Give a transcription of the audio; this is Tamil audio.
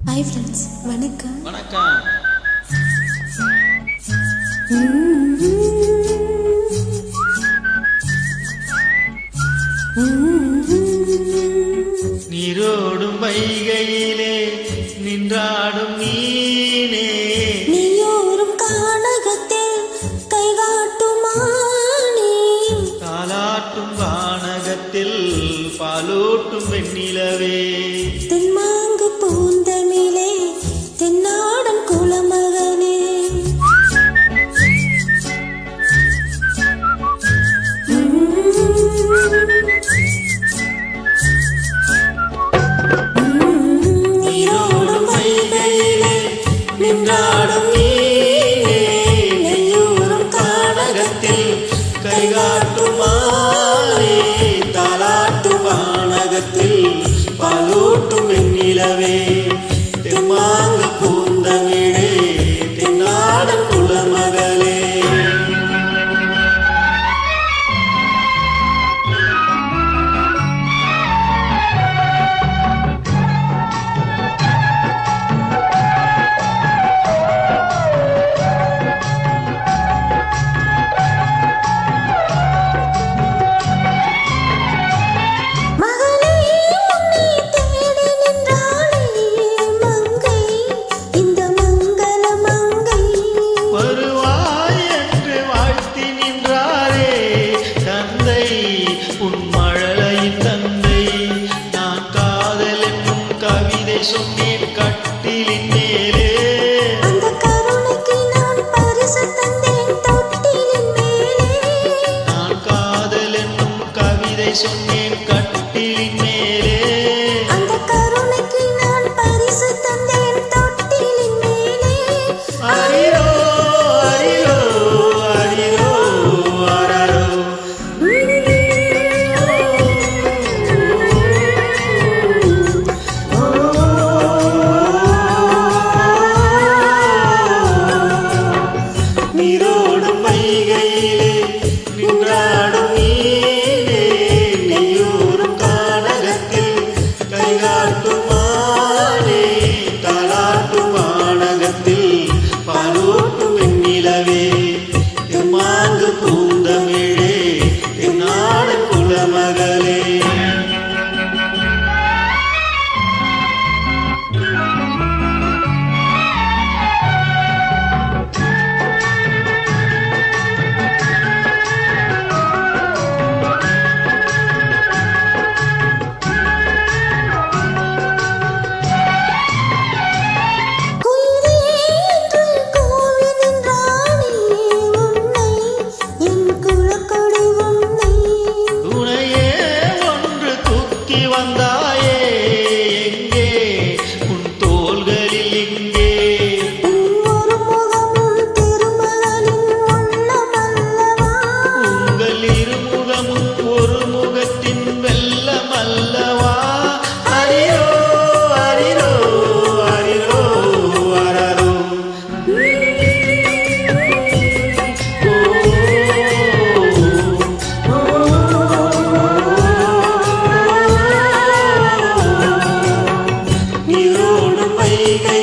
ஹாய் ஃப்ரெண்ட்ஸ், வணக்கம். வணக்கம். நீரோடும் வைகையிலே நின்றாடும் மீனே, நீயோரும் கானகத்தில் கைகாட்டுமானே, தாலாட்டும் வானகத்தில் பாலூட்டும் வெண்ணிலவே, தென்மாங்கு பூந்தமிழே, தென்னாடன் குலமகனே, நீரோடும் வைகையிலே நின்றாடும் மீனே, நீயோரும் கானகத்தில் கைகாட்டும் மானே, தாலாட்டும் வானகத்தில் பாலூட்டும் வெண்ணிலவே, தெம்மாங்கு பூந்தமிழே, தென்னாடன் குலமகளே. மகளே உன்னை தேடி நின்றாளே மங்கை, இந்த மங்கள மங்கை, வருவாய் என்று வாழ்த்தி நின்றாரே தந்தை, உன் மழலையின் தந்தை. நான் காதல் என்னும் கவிதை சொன்னேன் கட்டிலின் மேலே, அந்த கருணைக்கு நான் பரிசு தந்தேன் தொட்டிலின் மேலே, நான் காதல் என்னும் கவிதை சொன்னேன் கட்டிலின் மேலே. அந்த கருணைக்கு நான் பரிசு தந்தேன் தொட்டிலின் மேலே. அரிரோ அரிரோ அரிரோ அரரோ, நீரோடும் வைகையிலே நின்றாடும் மீனே, நீயூரும் கானகத்தில் கைகாட்டும் மானே, தாலாட்டும் வானகத்தில் பாலூட்டும் வெண்ணிலவே, தெம்மாங்கு பூந்தமிழே, தென்னாடன் குலமகளே. குயிலே என்று கூவி நின்றானே உன்னை, என் குலக்கொடி உன்னை, துணையே ஒன்று தூக்கி வந்தாயே எங்கே, உன் தோள்களில் எங்கே, உன் ஒரு முகமும் திருமகனின் உள்ளமல்லவா, உங்கள் இருமுகமும் ஒரு முகத்தின் வெள்ளம் அல்லவா. அரிரோ அரிரோ அரிரோ அரரோ, நீரோடும் வைகை